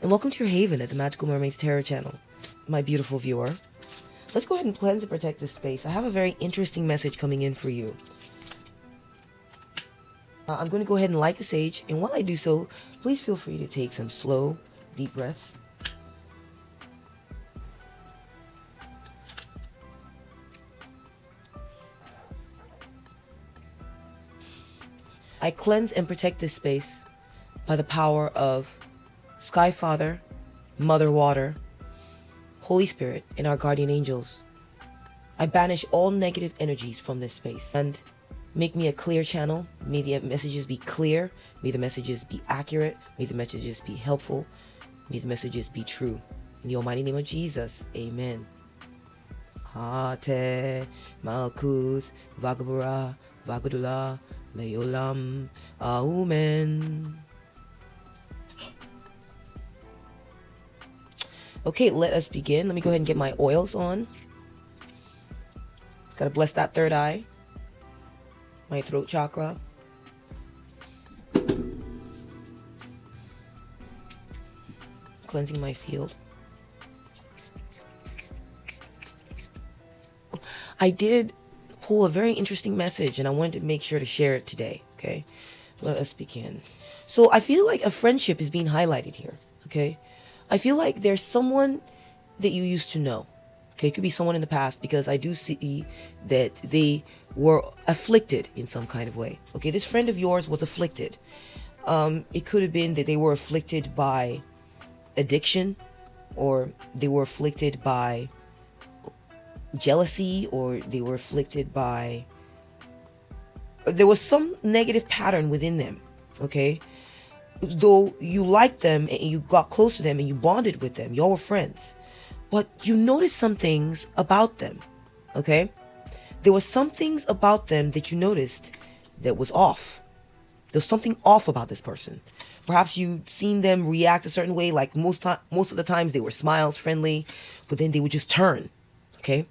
and welcome to your haven at the Magical Mermaids Tarot channel, my beautiful viewer. Let's go ahead and cleanse and protect this space. I have a very interesting message coming in for you. I'm going to go ahead and light the sage, and while I do so, please feel free to take some slow, deep breaths. I cleanse and protect this space by the power of Sky Father, Mother Water, Holy Spirit, and our guardian angels. I banish all negative energies from this space and make me a clear channel. May the messages be clear. May the messages be accurate. May the messages be helpful. May the messages be true. In the almighty name of Jesus, amen. Ate Malkuth Vagabura Vagadula Leolam Amen. Okay, let us begin. Let me go ahead and get my oils on. Gotta bless that third eye, my throat chakra. Cleansing my field. I did pull a very interesting message and I wanted to make sure to share it today, okay? Let us begin. So I feel like a friendship is being highlighted here, okay? I feel like there's someone that you used to know, okay? It could be someone in the past because I do see that they were afflicted in some kind of way, okay? This friend of yours was afflicted. It could have been that they were afflicted by addiction, or they were afflicted by jealousy, or they were afflicted by, there was some negative pattern within them, okay? Though you liked them and you got close to them and you bonded with them, y'all were friends, but you noticed some things about them, okay? There were some things about them that you noticed that was off. There's something off about this person. Perhaps you'd seen them react a certain way, like most of the times they were smiles, friendly, but then they would just turn, okay?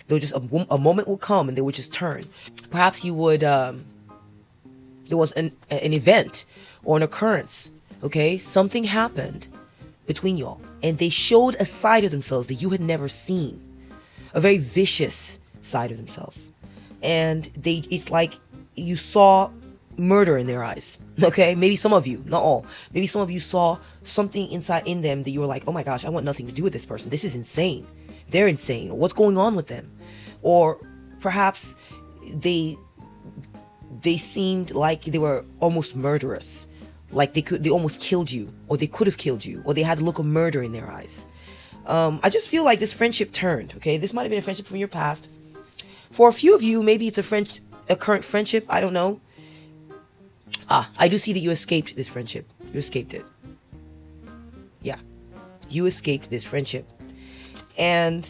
They would just, a moment would come and they would just turn. Perhaps you would, there was an event or an occurrence, okay? Something happened between y'all and they showed a side of themselves that you had never seen. A very vicious side of themselves. And it's like you saw murder in their eyes, okay? Maybe some of you, not all. Maybe some of you saw something inside in them that you were like, oh my gosh, I want nothing to do with this person. This is insane. They're insane. Or what's going on with them? Or perhaps they seemed like they were almost murderous. Like they almost killed you, or they could have killed you, or they had a look of murder in their eyes. I just feel like this friendship turned, okay? This might have been a friendship from your past. For a few of you, maybe it's a current friendship, I don't know. I do see that you escaped this friendship. You escaped it. Yeah. You escaped this friendship. And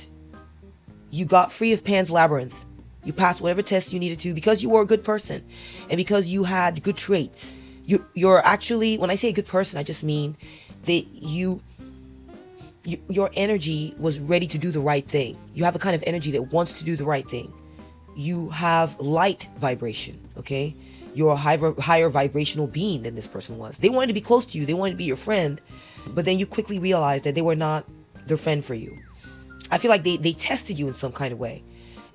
you got free of Pan's Labyrinth. You passed whatever test you needed to because you were a good person and because you had good traits. You're actually, when I say a good person, I just mean that your energy was ready to do the right thing. You have the kind of energy that wants to do the right thing. You have light vibration, okay? You're a higher vibrational being than this person was. They wanted to be close to you. They wanted to be your friend, but then you quickly realized that they were not their friend for you. I feel like they tested you in some kind of way.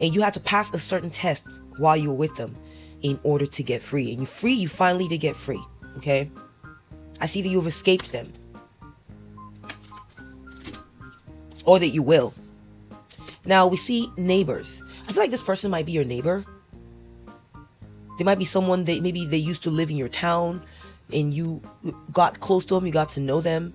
And you had to pass a certain test while you were with them in order to get free. And you finally did get free, okay? I see that you've escaped them. Or that you will. Now, we see neighbors. I feel like this person might be your neighbor. They might be someone that maybe they used to live in your town and you got close to them, you got to know them.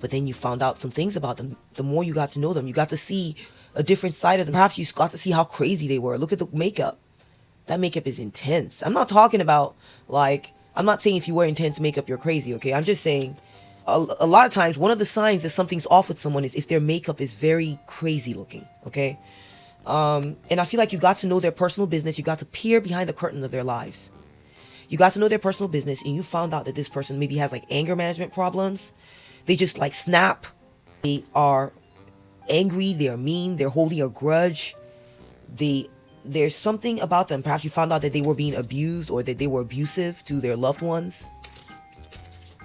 But then you found out some things about them. The more you got to know them, you got to see a different side of them. Perhaps you got to see how crazy they were. Look at the makeup. That makeup is intense. I'm not talking about, like, I'm not saying if you wear intense makeup, you're crazy, okay? I'm just saying a lot of times, one of the signs that something's off with someone is if their makeup is very crazy looking, okay? And I feel like you got to know their personal business. You got to peer behind the curtain of their lives. You got to know their personal business and you found out that this person maybe has like anger management problems. They just like snap. They are angry. They are mean. They're holding a grudge. There's something about them. Perhaps you found out that they were being abused or that they were abusive to their loved ones.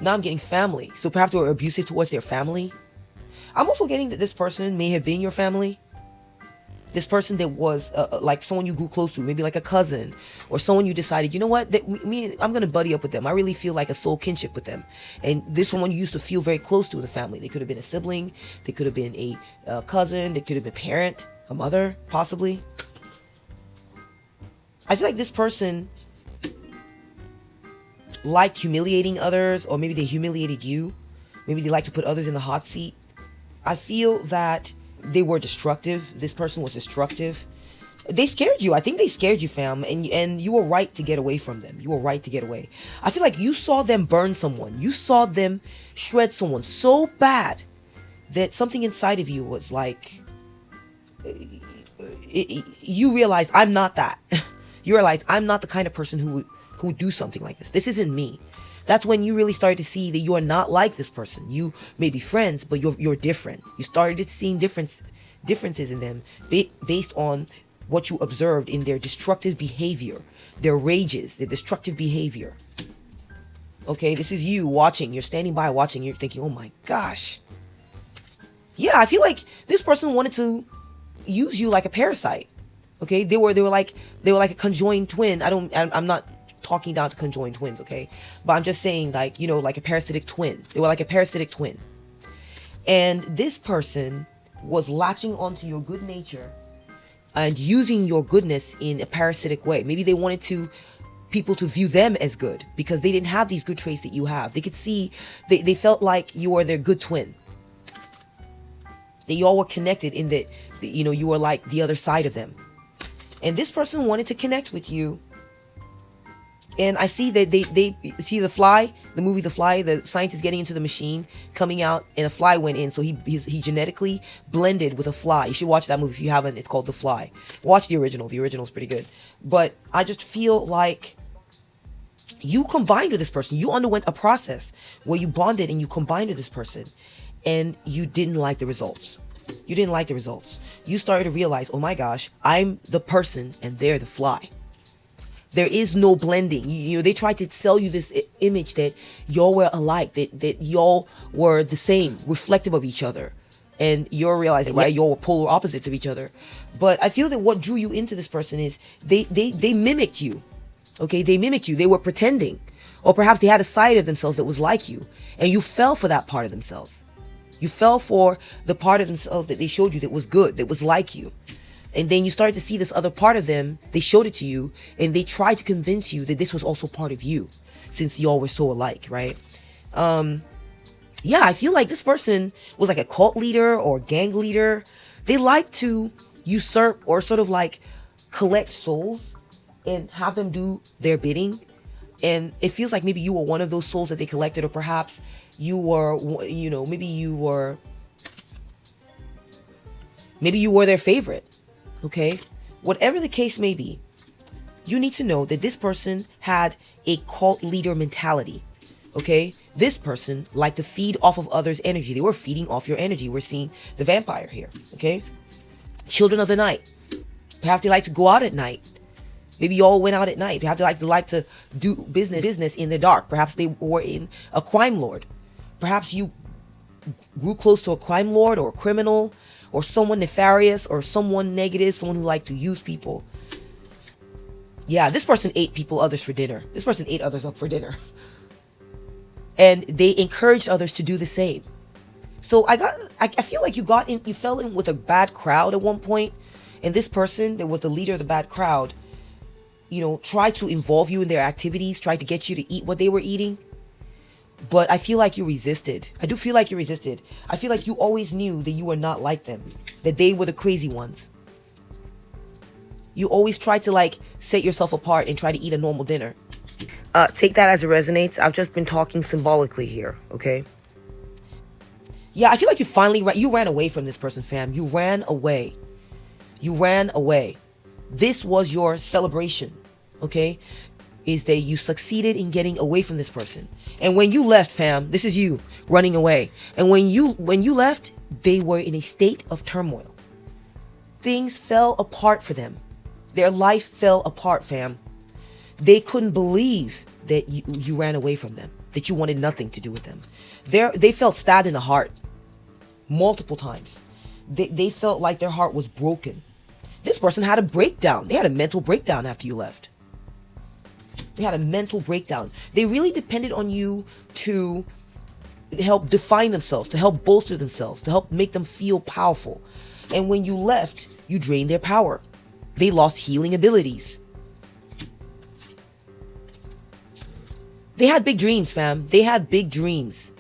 Now I'm getting family. So perhaps they were abusive towards their family. I'm also getting that this person may have been your family. This person that was like someone you grew close to, maybe like a cousin or someone you decided, you know what, I'm going to buddy up with them. I really feel like a soul kinship with them. And this someone you used to feel very close to in the family. They could have been a sibling. They could have been a cousin. They could have been a parent, a mother, possibly. I feel like this person liked humiliating others, or maybe they humiliated you. Maybe they like to put others in the hot seat. I feel that they were destructive. This person was destructive. They scared you. I think they scared you, fam. And you were right to get away from them. You were right to get away. I feel like you saw them burn someone. You saw them shred someone so bad that something inside of you was like, you realized I'm not that. You realized I'm not the kind of person who would do something like this. This isn't me. That's when you really started to see that you are not like this person. You may be friends, but you're different. You started seeing differences in them based on what you observed in their destructive behavior, their rages, their destructive behavior. Okay, this is you watching. You're standing by watching. You're thinking, oh my gosh. Yeah, I feel like this person wanted to use you like a parasite. Okay, they were like a conjoined twin. I'm not talking down to conjoined twins, okay? But I'm just saying, like, you know, like a parasitic twin. They were like a parasitic twin. And this person was latching onto your good nature and using your goodness in a parasitic way. Maybe they wanted people to view them as good because they didn't have these good traits that you have. They could see, they felt like you were their good twin. That you all were connected in that, you know, you were like the other side of them. And this person wanted to connect with you. And I see that they see The Fly, the movie The Fly, the scientist getting into the machine, coming out, and a fly went in. So he genetically blended with a fly. You should watch that movie if you haven't. It's called The Fly. Watch the original. The original is pretty good. But I just feel like you combined with this person. You underwent a process where you bonded and you combined with this person. And you didn't like the results. You didn't like the results. You started to realize, oh my gosh, I'm the person and they're the fly. There is no blending. You know, they tried to sell you this image that y'all were alike, that y'all were the same, reflective of each other. And you're realizing, right, y'all were polar opposites of each other. But I feel that what drew you into this person is they mimicked you. Okay, they mimicked you. They were pretending. Or perhaps they had a side of themselves that was like you. And you fell for that part of themselves. You fell for the part of themselves that they showed you that was good, that was like you. And then you started to see this other part of them. They showed it to you and they tried to convince you that this was also part of you since y'all were so alike, right? Yeah, I feel like this person was like a cult leader or gang leader. They like to usurp or sort of like collect souls and have them do their bidding. And it feels like maybe you were one of those souls that they collected, or perhaps you were, you know, maybe you were their favorite. Okay, whatever the case may be, you need to know that this person had a cult leader mentality. Okay, this person liked to feed off of others' energy. They were feeding off your energy. We're seeing the vampire here. Okay, children of the night. Perhaps they like to go out at night. Maybe you all went out at night. Perhaps they like to do business in the dark. Perhaps they were in a crime lord. Perhaps you grew close to a crime lord or a criminal, or someone nefarious, or someone negative, someone who liked to use people. Yeah, this person ate others for dinner. This person ate others up for dinner. And they encouraged others to do the same. So I feel like you fell in with a bad crowd at one point, and this person that was the leader of the bad crowd, you know, tried to involve you in their activities, tried to get you to eat what they were eating. But I feel like you resisted. I do feel like you resisted. I feel like you always knew that you were not like them, that they were the crazy ones. You always tried to like set yourself apart and try to eat a normal dinner. Take that as it resonates. I've just been talking symbolically here, okay? Yeah, I feel like you ran away from this person, fam. You ran away. You ran away. This was your celebration, okay? Is that you succeeded in getting away from this person. And when you left, fam, this is you running away. And when you left, they were in a state of turmoil. Things fell apart for them. Their life fell apart, fam. They couldn't believe that you ran away from them. that you wanted nothing to do with them. They felt stabbed in the heart multiple times. They felt like their heart was broken. This person had a breakdown. They had a mental breakdown after you left. They had a mental breakdown. They really depended on you to help define themselves, to help bolster themselves, to help make them feel powerful. And when you left, you drained their power. They lost healing abilities. They had big dreams, fam. They had big dreams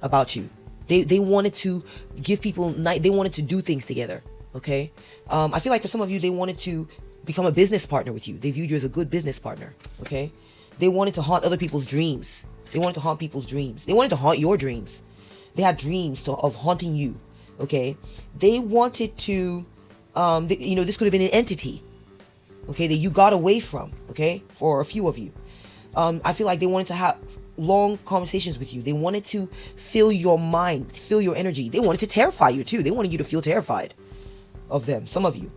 about you. They wanted to give people night. They wanted to do things together. Okay. I feel like for some of you, they wanted to become a business partner with you. They viewed you as a good business partner. Okay. They wanted to haunt other people's dreams. They wanted to haunt people's dreams. They wanted to haunt your dreams. They had dreams of haunting you. Okay. They wanted to, this could have been an entity. Okay. That you got away from. Okay. For a few of you. I feel like they wanted to have long conversations with you. They wanted to fill your mind, fill your energy. They wanted to terrify you too. They wanted you to feel terrified of them. Some of you.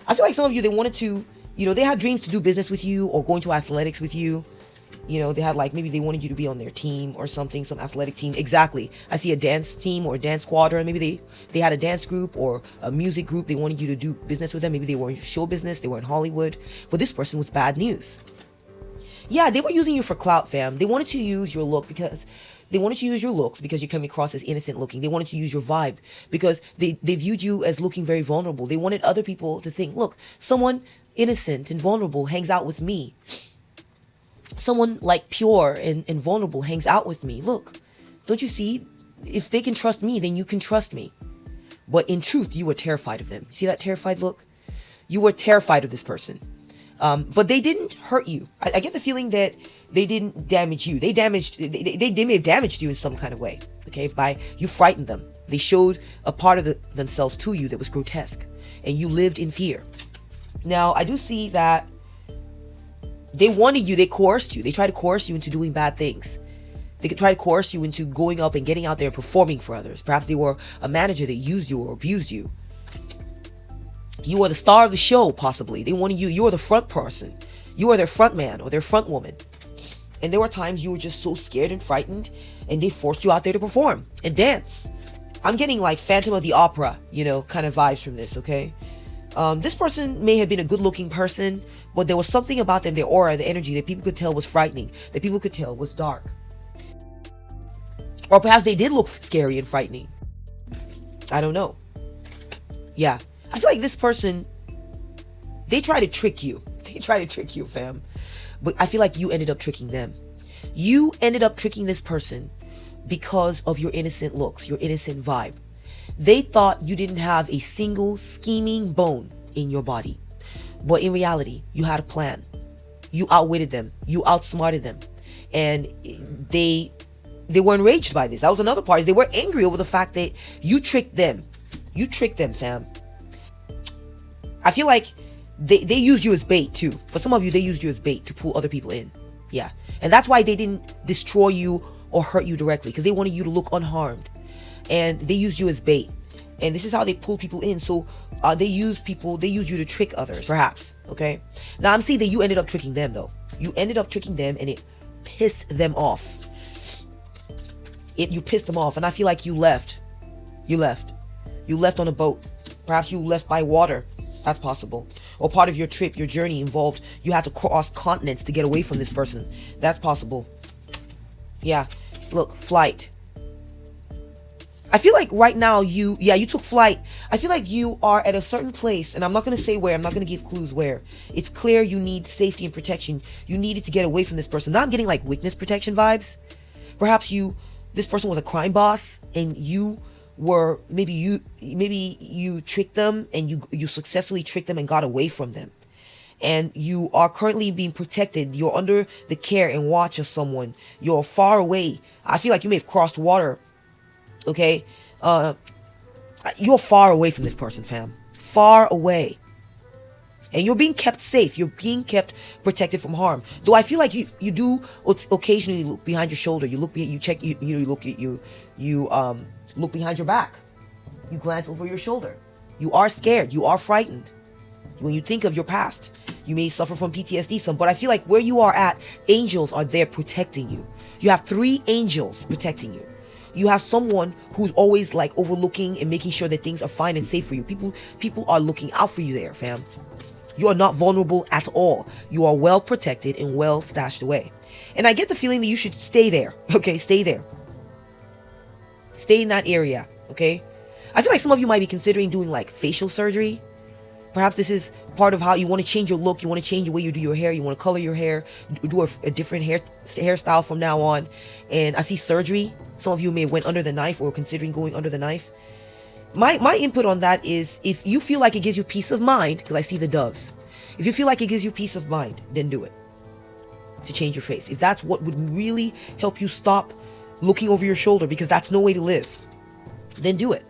I feel like some of you, they wanted to, they had dreams to do business with you or going to athletics with you. They had maybe they wanted you to be on their team or something, some athletic team. Exactly. I see a dance team or a dance squadron. Maybe they had a dance group or a music group. They wanted you to do business with them. Maybe they were in show business. They were in Hollywood. But this person was bad news. Yeah, they were using you for clout, fam. They wanted to use your look because you're coming across as innocent looking. They wanted to use your vibe because they viewed you as looking very vulnerable. They wanted other people to think, look, someone innocent and vulnerable hangs out with me. Someone pure and vulnerable hangs out with me. Look, don't you see? If they can trust me, then you can trust me. But in truth, you were terrified of them. See that terrified look? You were terrified of this person. But they didn't hurt you. I get the feeling that they didn't damage you. They may have damaged you in some kind of way. Okay, by you frightened them. They showed a part of themselves to you that was grotesque, and you lived in fear. Now, I do see that they wanted you. They coerced you. They tried to coerce you into doing bad things. They could try to coerce you into going up and getting out there and performing for others. Perhaps they were a manager that used you or abused you. You were the star of the show, possibly. They wanted you. You were the front person. You were their front man or their front woman. And there were times you were just so scared and frightened, and they forced you out there to perform and dance. I'm getting Phantom of the Opera, kind of vibes from this, okay? This person may have been a good-looking person, but there was something about them, their aura, the energy, that people could tell was frightening, that people could tell was dark. Or perhaps they did look scary and frightening. I don't know. Yeah. I feel like this person, they try to trick you. They try to trick you, fam. But I feel like you ended up tricking them. You ended up tricking this person because of your innocent looks, your innocent vibe. They thought you didn't have a single scheming bone in your body. But in reality, you had a plan. You outwitted them. You outsmarted them. And they were enraged by this. That was another part. They were angry over the fact that you tricked them. You tricked them, fam. I feel like they used you as bait too. For some of you, they used you as bait to pull other people in. Yeah. And that's why they didn't destroy you or hurt you directly, because they wanted you to look unharmed. And they used you as bait. And this is how they pull people in. So they use you to trick others, perhaps. Okay. Now I'm seeing that you ended up tricking them though. You ended up tricking them and it pissed them off. You pissed them off. And I feel like you left. You left on a boat. Perhaps you left by water. That's possible. Or part of your trip, your journey involved you had to cross continents to get away from this person. That's possible. Yeah. Look, flight. I feel like right now you took flight. I feel like you are at a certain place, and I'm not going to say where. I'm not going to give clues where. It's clear you need safety and protection. You needed to get away from this person. Now I'm getting witness protection vibes. Perhaps this person was a crime boss, and you were maybe you tricked them, and you successfully tricked them and got away from them, and you are currently being protected. You're under the care and watch of someone. You're far away. I feel like you may have crossed water. Okay, you're far away from this person, fam. Far away, and you're being kept safe. You're being kept protected from harm. Though I feel like you do occasionally look behind your shoulder. You look look behind your back. You glance over your shoulder. You are scared. You are frightened. When you think of your past, You may suffer from PTSD some, but I feel like where you are at, angels are there protecting you. You have 3 angels protecting you. You have someone who's always like overlooking and making sure that things are fine and safe for you. People are looking out for you there, fam. You are not vulnerable at all. You are well protected and well stashed away. And I get the feeling that you should stay there. Okay, stay there. Stay in that area, okay? I feel like some of you might be considering doing like facial surgery. Perhaps this is part of how you want to change your look. You want to change the way you do your hair. You want to color your hair, do a different hairstyle from now on. And I see surgery. Some of you may have went under the knife or considering going under the knife. My input on that is, if you feel like it gives you peace of mind, because I see the doves. If you feel like it gives you peace of mind, then do it. To change your face. If that's what would really help you stop looking over your shoulder, because that's no way to live, then do it.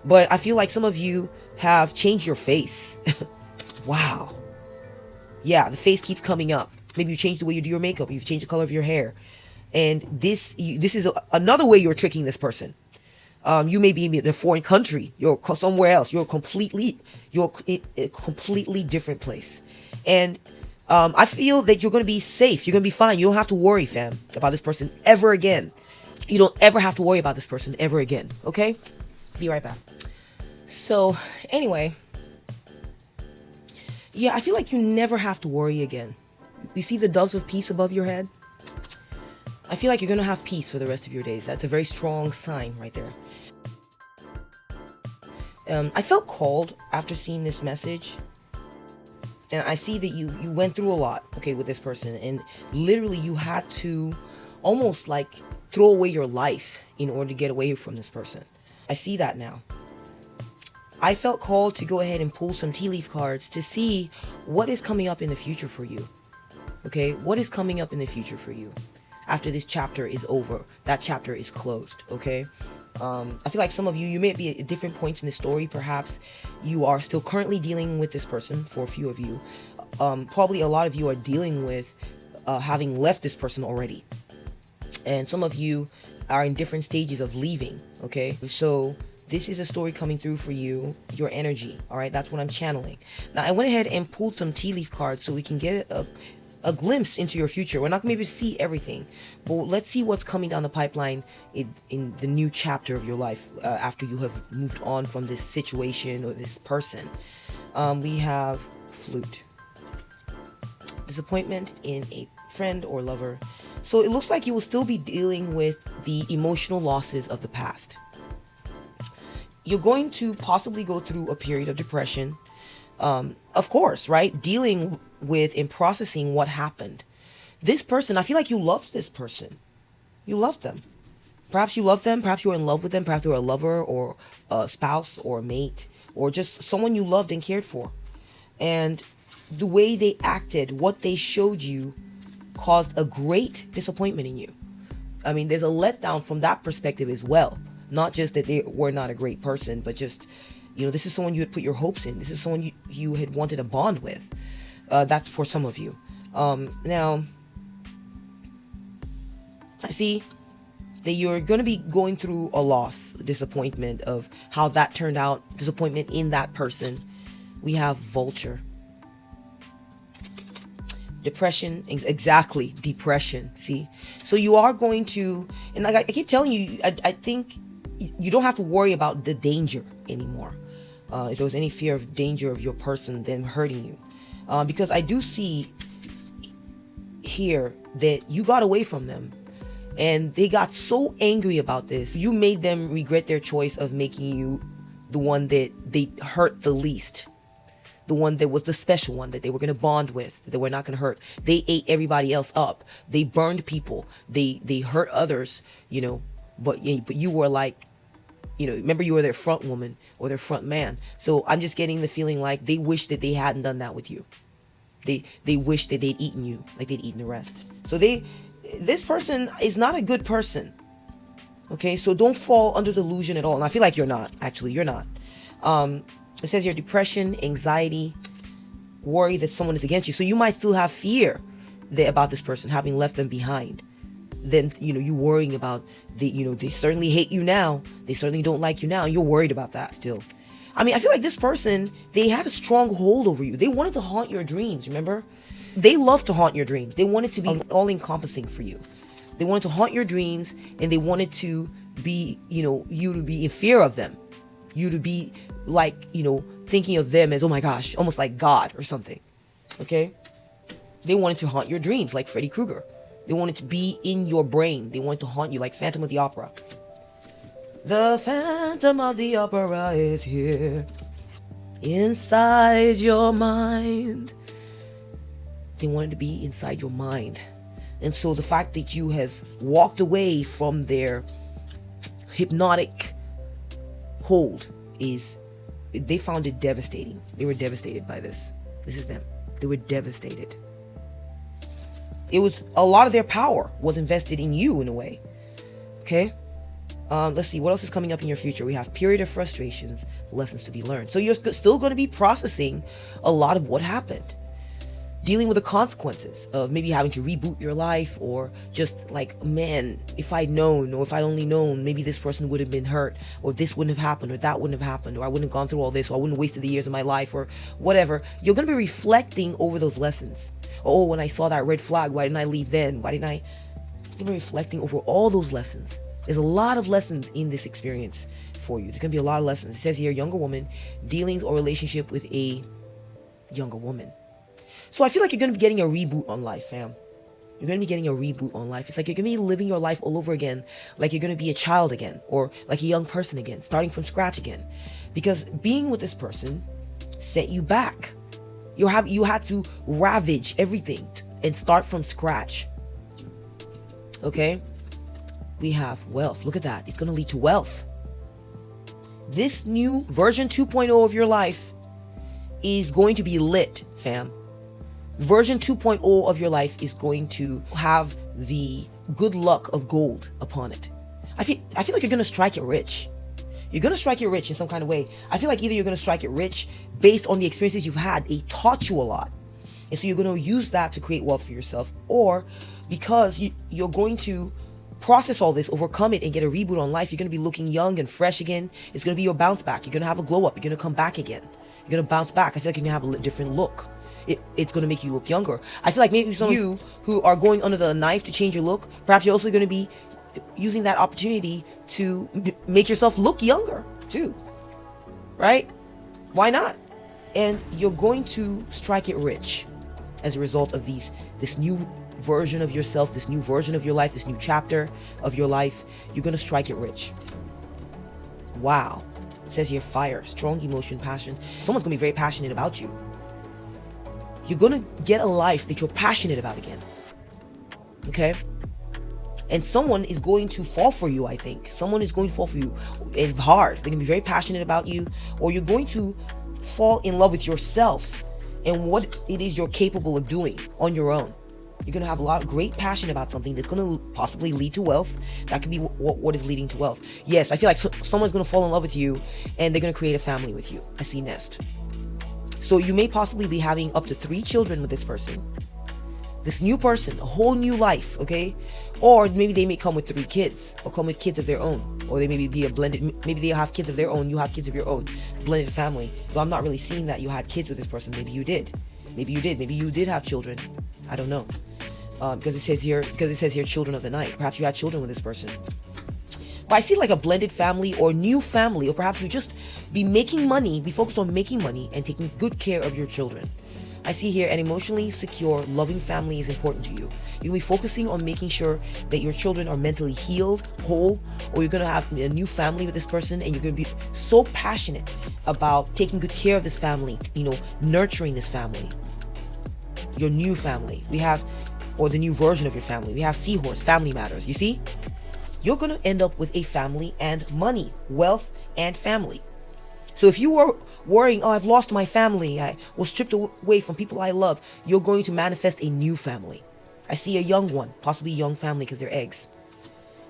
But I feel like some of you have changed your face. Wow. Yeah, the face keeps coming up. Maybe you changed the way you do your makeup. You've changed the color of your hair. And this is another way you're tricking this person. You may be in a foreign country. You're somewhere else. You're in a completely different place. And I feel that you're going to be safe. You're going to be fine. You don't have to worry, fam, about this person ever again. You don't ever have to worry about this person ever again. Okay? Be right back. So, anyway. Yeah, I feel like you never have to worry again. You see the doves of peace above your head? I feel like you're going to have peace for the rest of your days. That's a very strong sign right there. I felt called after seeing this message. And I see that you went through a lot, okay, with this person. And literally you had to almost like throw away your life in order to get away from this person. I see that now. I felt called to go ahead and pull some tea leaf cards to see what is coming up in the future for you. Okay, what is coming up in the future for you after this chapter is over? That chapter is closed, okay? I feel like some of you may be at different points in the story. Perhaps you are still currently dealing with this person. For a few of you, probably a lot of you are dealing with having left this person already. And some of you are in different stages of leaving, okay? So this is a story coming through for you, your energy, all right? That's what I'm channeling. Now, I went ahead and pulled some tea leaf cards so we can get a glimpse into your future. We're not going to be able to see everything, but let's see what's coming down the pipeline in the new chapter of your life after you have moved on from this situation or this person. We have flute. Disappointment in a friend or lover. So it looks like you will still be dealing with the emotional losses of the past. You're going to possibly go through a period of depression. Of course, right? Dealing with and processing what happened. This person, I feel like you loved this person. You loved them. Perhaps you loved them. Perhaps you were in love with them. Perhaps they were a lover or a spouse or a mate or just someone you loved and cared for. And the way they acted, what they showed you, caused a great disappointment in you. I mean, there's a letdown from that perspective as well. Not just that they were not a great person, but just, you know, this is someone you had put your hopes in. This is someone you had wanted a bond with. That's for some of you. Now, I see that you're going to be going through a loss, a disappointment of how that turned out, disappointment in that person. We have vulture. Depression, exactly, depression, see? So you are going to, and I keep telling you, I think you don't have to worry about the danger anymore. If there was any fear of danger of your person them hurting you. Because I do see here that you got away from them and they got so angry about this. You made them regret their choice of making you the one that they hurt the least. The one that was the special one that they were going to bond with, that they were not going to hurt. They ate everybody else up. They burned people. They hurt others, you know, but you were like, you know, remember you were their front woman or their front man. So I'm just getting the feeling like they wish that they hadn't done that with you. They wish that they'd eaten you like they'd eaten the rest. So this person is not a good person. Okay, so don't fall under delusion at all. And I feel like you're not. Actually, you're not. It says your depression, anxiety, worry that someone is against you. So you might still have fear about this person having left them behind. Then, you know, you worrying about they certainly hate you now. They certainly don't like you now. You're worried about that still. I mean, I feel like this person, they had a strong hold over you. They wanted to haunt your dreams, remember? They love to haunt your dreams. They wanted to be all-encompassing for you. They wanted to haunt your dreams, and they wanted to be, you to be in fear of them. You to be like, thinking of them as, oh my gosh, almost like God or something. Okay? They wanted to haunt your dreams like Freddy Krueger. They wanted to be in your brain. They wanted to haunt you like Phantom of the Opera. The Phantom of the Opera is here, inside your mind. They wanted to be inside your mind. And so the fact that you have walked away from their hypnotic hold they found it devastating. They were devastated by this. This is them. They were devastated. It was a lot of their power was invested in you in a way. Okay? Let's see what else is coming up in your future. We have period of frustrations, lessons to be learned. So you're still going to be processing a lot of what happened, dealing with the consequences of maybe having to reboot your life, or just like, man, if I'd known, or if I'd only known, maybe this person would have been hurt, or this wouldn't have happened, or that wouldn't have happened, or I wouldn't have gone through all this, or I wouldn't have wasted the years of my life, or whatever. You're going to be reflecting over those lessons. Oh, when I saw that red flag, why didn't I leave then? You're going to be reflecting over all those lessons. There's a lot of lessons in this experience for you. There's going to be a lot of lessons. It says here, younger woman, dealings or relationship with a younger woman. So I feel like you're going to be getting a reboot on life, fam. You're going to be getting a reboot on life. It's like you're going to be living your life all over again, like you're going to be a child again, or like a young person again, starting from scratch again. Because being with this person set you back. You had to ravage everything and start from scratch. Okay? We have wealth. Look at that. It's going to lead to wealth. This new version 2.0 of your life is going to be lit, fam. Version 2.0 of your life is going to have the good luck of gold upon it. I feel like you're going to strike it rich. You're going to strike it rich in some kind of way. I feel like either you're going to strike it rich based on the experiences you've had. It taught you a lot. And so you're going to use that to create wealth for yourself. Or because you're going to process all this, overcome it, and get a reboot on life. You're going to be looking young and fresh again. It's going to be your bounce back. You're going to have a glow up. You're going to come back again. You're going to bounce back. I feel like you're going to have a different look. It's going to make you look younger. I feel like maybe some of you who are going under the knife to change your look, perhaps you're also going to be using that opportunity to make yourself look younger too. Right? Why not? And you're going to strike it rich as a result of this new version of yourself, this new version of your life, this new chapter of your life. You're going to strike it rich. Wow. It says here, fire, strong emotion, passion. Someone's going to be very passionate about you. You're going to get a life that you're passionate about again. Okay? And someone is going to fall for you, I think. Someone is going to fall for you. And hard. They're going to be very passionate about you. Or you're going to fall in love with yourself and what it is you're capable of doing on your own. You're going to have a lot of great passion about something that's going to possibly lead to wealth. That could be what is leading to wealth. Yes, I feel like someone's going to fall in love with you and they're going to create a family with you. I see nest. So you may possibly be having up to 3 children with this person. This new person, a whole new life, okay? Or maybe they may come with 3 kids, or come with kids of their own. Or they maybe be a blended, maybe they have kids of their own, you have kids of your own. Blended family. But I'm not really seeing that you had kids with this person. Maybe you did. Maybe you did. Maybe you did have children. I don't know. Because it says here children of the night. Perhaps you had children with this person. But I see like a blended family or new family, or perhaps you just be making money, be focused on making money and taking good care of your children. I see here an emotionally secure, loving family is important to you. You'll be focusing on making sure that your children are mentally healed, whole, or you're going to have a new family with this person and you're going to be so passionate about taking good care of this family, nurturing this family. Your new family. We have, or the new version of your family. We have Seahorse, family matters. You see? You're going to end up with a family and money, wealth and family. So if you were worrying, oh, I've lost my family, I was stripped away from people I love, you're going to manifest a new family. I see a young one, possibly a young family because they're eggs.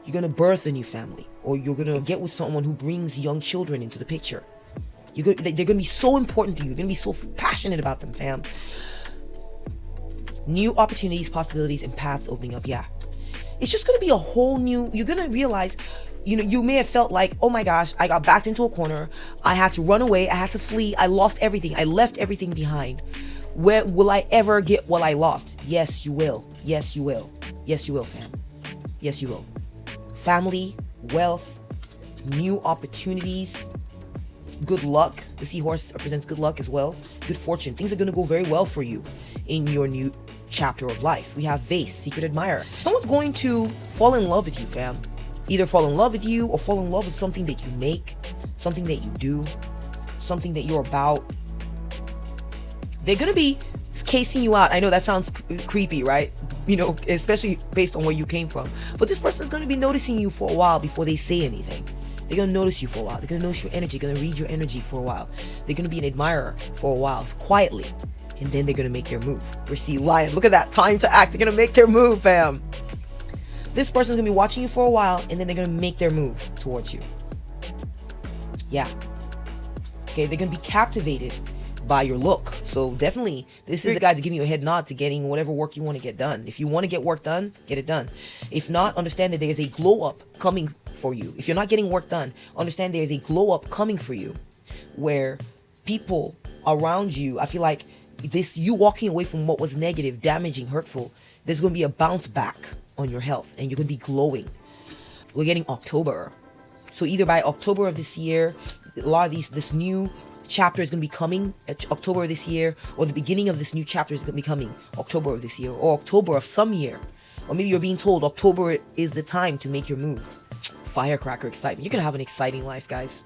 You're going to birth a new family, or you're going to get with someone who brings young children into the picture. They're going to be so important to you. You're going to be so passionate about them, fam. New opportunities, possibilities, and paths opening up. Yeah. It's just going to be a whole new, you're going to realize you may have felt like, oh my gosh, I got backed into a corner. I had to run away. I had to flee. I lost everything. I left everything behind. Where will I ever get what I lost? Yes, you will. Yes, you will. Yes, you will, fam. Yes, you will. Family, wealth, new opportunities, good luck. The seahorse represents good luck as well. Good fortune. Things are going to go very well for you in your new chapter of life. We have vase, secret admirer. Someone's going to fall in love with you, fam. Either fall in love with you or fall in love with something that you make, something that you do, something that you're about. They're going to be casing you out. I know that sounds creepy, right? Especially based on where you came from. But this person is going to be noticing you for a while before they say anything. They're going to notice you for a while. They're going to notice your energy, going to read your energy for a while. They're going to be an admirer for a while, quietly. And then they're going to make their move. We see lion. Look at that. Time to act. They're going to make their move, fam. This person's going to be watching you for a while, and then they're going to make their move towards you. Yeah. Okay, they're going to be captivated by your look. So definitely, this is the guy to give you a head nod to getting whatever work you want to get done. If you want to get work done, get it done. If not, understand that there's a glow up coming for you. If you're not getting work done, understand there's a glow up coming for you, where people around you, I feel like you walking away from what was negative, damaging, hurtful, there's going to be a bounce back on your health, and you're going to be glowing. We're getting October. So either by October of this year, a lot of this new chapter is going to be coming October of this year, or the beginning of this new chapter is going to be coming October of this year, or October of some year. Or maybe you're being told October is the time to make your move. Firecracker excitement. You're going to have an exciting life, guys.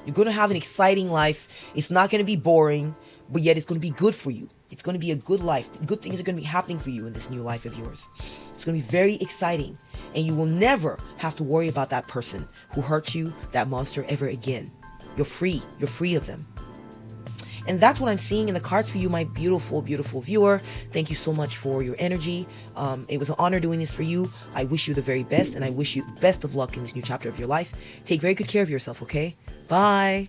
You're going to have an exciting life. It's not going to be boring, but yet it's going to be good for you. It's going to be a good life. Good things are going to be happening for you in this new life of yours. It's going to be very exciting. And you will never have to worry about that person who hurt you, that monster, ever again. You're free. You're free of them. And that's what I'm seeing in the cards for you, my beautiful, beautiful viewer. Thank you so much for your energy. It was an honor doing this for you. I wish you the very best, and I wish you the best of luck in this new chapter of your life. Take very good care of yourself, okay? Bye.